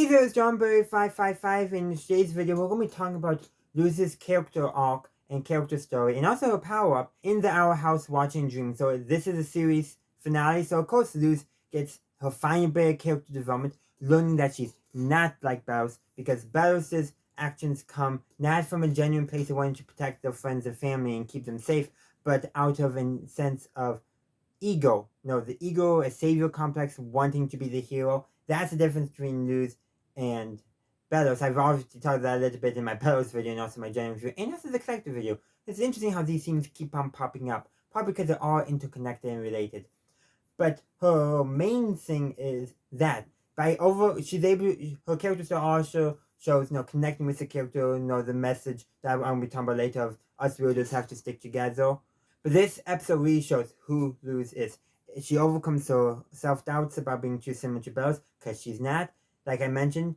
Hey there, it's JohnBurry555. In today's video, we're going to be talking about Luz's character arc and character story, and also her power-up in the Our House Watching Dream. So this is a series finale, so of course Luz gets her final bit of character development, learning that she's not like Bellows, because Bellows' actions come not from a genuine place of wanting to protect their friends and family and keep them safe, but out of a sense of ego. No, the ego, a savior complex, wanting to be the hero. That's the difference between Luz and Bellows. I've obviously talked about that a little bit in my Bellows video and also my genuine video, and also the collective video. It's interesting how these themes keep on popping up, probably because they're all interconnected and related. But her main thing is that she's able, her character also shows, connecting with the character, the message that I'm going to be talking about later of us readers have to stick together. But this episode really shows who Luz is. She overcomes her self-doubts about being too similar to Bellows, because she's not. Like I mentioned,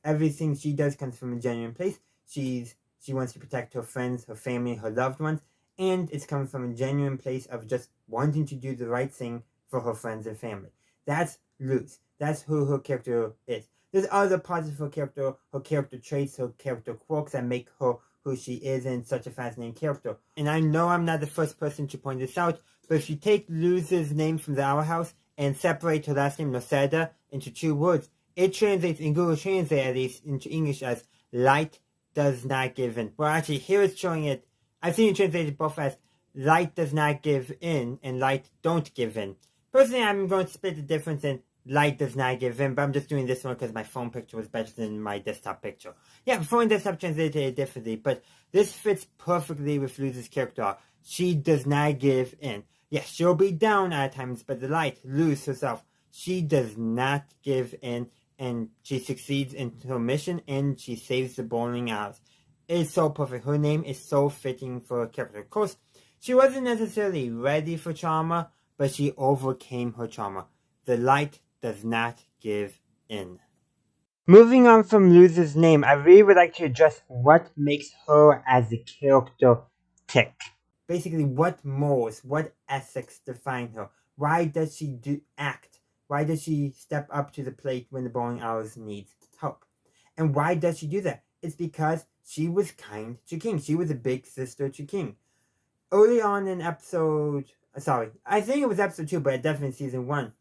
everything she does comes from a genuine place. She wants to protect her friends, her family, her loved ones, and it's coming from a genuine place of just wanting to do the right thing for her friends and family. That's Luz. That's who her character is. There's other parts of her character traits, her character quirks that make her who she is and such a fascinating character. And I know I'm not the first person to point this out, but if you take Luz's name from the Our House and separate her last name Noceda into two words, it translates in Google Translate at least into English as light does not give in. Well, actually, here it's showing it. I've seen it translated both as light does not give in and light don't give in. Personally, I'm going to split the difference in light does not give in, but I'm just doing this one because my phone picture was better than my desktop picture. Yeah, phone and desktop translated it differently, but this fits perfectly with Luz's character. She does not give in. Yes, she'll be down at times, but the light, Luz herself, she does not give in, and she succeeds in her mission, and she saves the bowling house. It's so perfect. Her name is so fitting for her character. Of course, she wasn't necessarily ready for trauma, but she overcame her trauma. The light does not give in. Moving on from Luz's name, I really would like to address what makes her as a character tick. Basically, what morals, what ethics define her? Why does she act? Why does she step up to the plate when the bowling hours needs help? And why does she do that? It's because she was kind to King. She was a big sister to King. Early on in I think it was episode 2, but definitely season 1,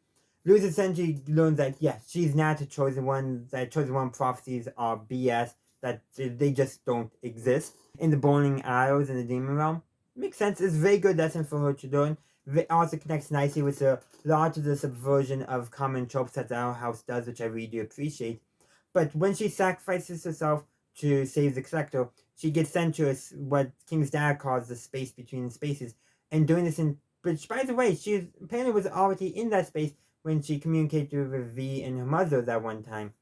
Luz essentially learns that, she's not the chosen one, that chosen one prophecies are BS, that they just don't exist in the bowling aisles in the demon realm. Makes sense. It's a very good lesson for her to learn. It also connects nicely with a lot of the subversion of common tropes that Our House does, which I really do appreciate. But when she sacrifices herself to save the collector, she gets sent to what King's dad calls the space between spaces, and doing this which, by the way, she apparently was already in that space when she communicated with V and her mother that one time.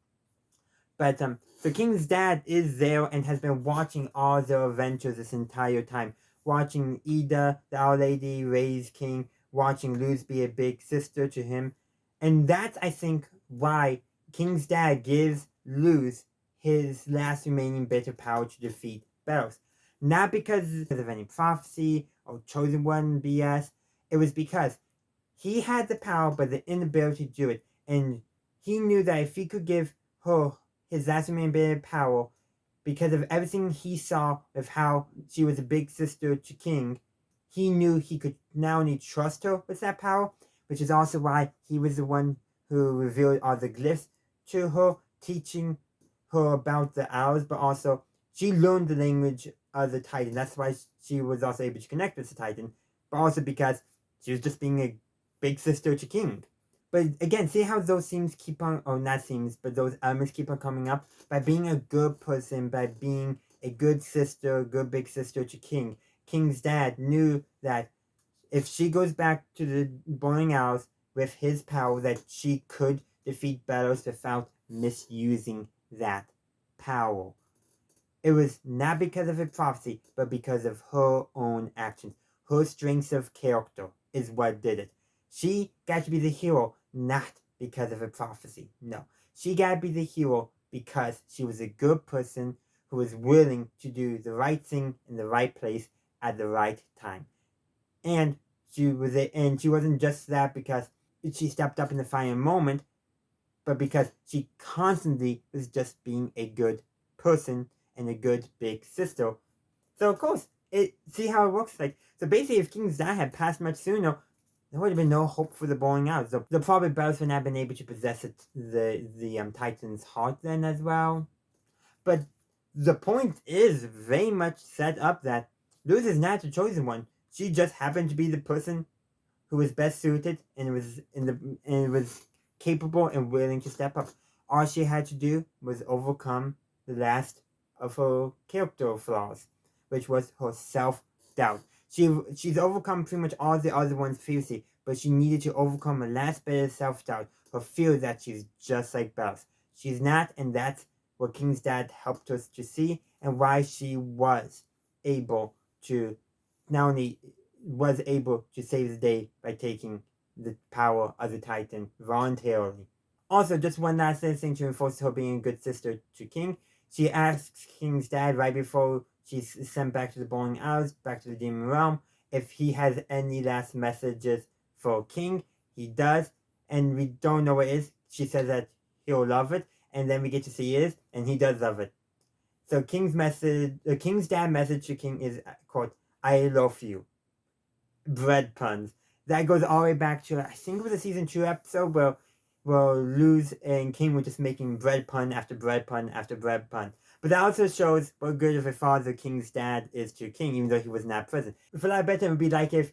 But the King's dad is there and has been watching all their adventures this entire time. Watching Ida, the Our Lady, raise King, watching Luz be a big sister to him. And that's, I think, why King's dad gives Luz his last remaining bit of power to defeat Bellows. Not because of any prophecy or chosen one BS. It was because he had the power but the inability to do it. And he knew that if he could give her his last remaining bit of power, because of everything he saw of how she was a big sister to King, he knew he could not only trust her with that power, which is also why he was the one who revealed all the glyphs to her, teaching her about the hours, but also she learned the language of the Titan. That's why she was also able to connect with the Titan, but also because she was just being a big sister to King. But again, see how those themes keep on, or not themes, but those elements keep on coming up? By being a good person, by being a good sister, good big sister to King. King's dad knew that if she goes back to the bowling hours with his power, that she could defeat Bellows without misusing that power. It was not because of a prophecy, but because of her own actions. Her strengths of character is what did it. She got to be the hero, not because of a prophecy. No. She got to be the hero because she was a good person who was willing to do the right thing in the right place at the right time. And she wasn't just that because she stepped up in the final moment. but because she constantly was just being a good person and a good big sister. So of course, see how it works. Like, so basically, if King's dad had passed much sooner, there would have been no hope for the bowling out. So the probably Bells would not have been able to possess the Titan's heart then as well. But the point is very much set up that Luz is not the chosen one. She just happened to be the person who was best suited and was capable and willing to step up. All she had to do was overcome the last of her character flaws, which was her self-doubt. She's overcome pretty much all the other ones previously, but she needed to overcome the last bit of self-doubt, her fear that she's just like Bells. She's not, and that's what King's dad helped us to see, and why she was able to not only was able to save the day by taking the power of the Titan voluntarily. Also, just one last thing to reinforce her being a good sister to King. She asks King's dad right before she's sent back to the bowling alleys, back to the demon realm, if he has any last messages for King. He does, and we don't know what it is. She says that he'll love it, and then we get to see it is, and he does love it. So King's dad message to King is, quote, "I love you." Bread puns. That goes all the way back to, I think it was a season 2 episode where Luz and King were just making bread pun after bread pun after bread pun. But that also shows what good of a father King's dad is to King, even though he was not present. For that better, it would be like if,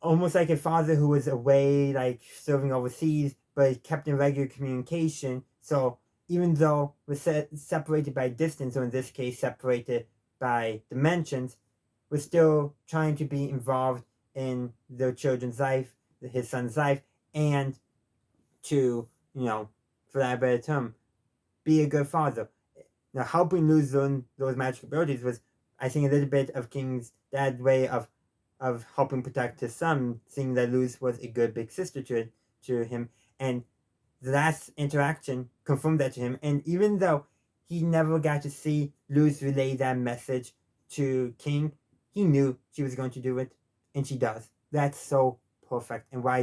almost like a father who was away, like serving overseas, but kept in regular communication. So even though we're separated by distance, or in this case separated by dimensions, we're still trying to be involved in their children's life, his son's life, and to, for that better term, be a good father. Now, helping Luz learn those magic abilities was, I think, a little bit of King's dad's way of helping protect his son, seeing that Luz was a good big sister to him. And the last interaction confirmed that to him. And even though he never got to see Luz relay that message to King, he knew she was going to do it, and she does. That's so perfect, and why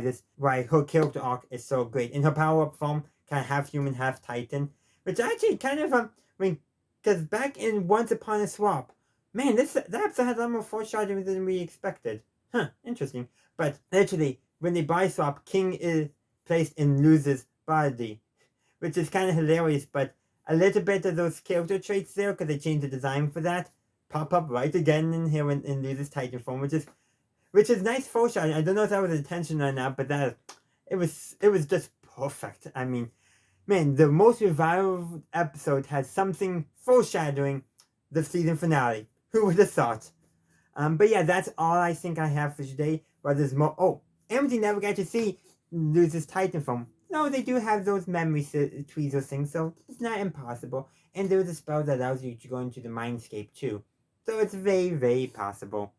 her character arc is so great. In her power-up form, kind of half human, half Titan, which actually kind of, because back in Once Upon a Swap, man, that episode had a lot more foreshadowing than we expected. Interesting. But literally, when they body swap, King is placed in Luz's body, which is kind of hilarious, but a little bit of those character traits there, because they changed the design for that, pop up right again in here in Luz's Titan form, which is nice foreshadowing. I don't know if that was intentional or not, but it was just perfect. I mean, man, the most reviled episode has something foreshadowing the season finale. Who would have thought? But yeah, that's all I think I have for today. But there's more. Oh, and we never got to see Luz's Titan form. No, they do have those memory trees or things, so it's not impossible. And there's a spell that allows you to go into the mindscape too. So it's very, very possible.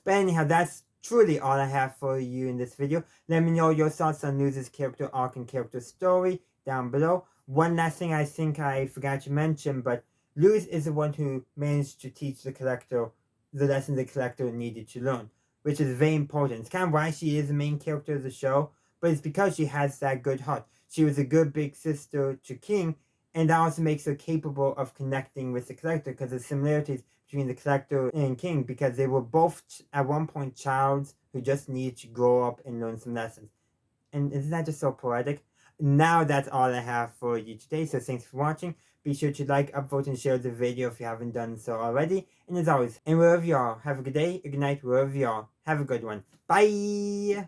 But anyhow, that's truly all I have for you in this video. Let me know your thoughts on Luz's character arc and character story down below. One last thing I think I forgot to mention, but Luz is the one who managed to teach the collector the lesson the collector needed to learn, which is very important. It's kind of why she is the main character of the show, but it's because she has that good heart. She was a good big sister to King, and that also makes her capable of connecting with the collector, because there's similarities between the collector and King, because they were both at one point childs who just needed to grow up and learn some lessons. And isn't that just so poetic? Now that's all I have for you today, so thanks for watching. Be sure to like, upvote, and share the video if you haven't done so already. And as always, and wherever you are, have a good day, a good night, wherever you are. Have a good one. Bye!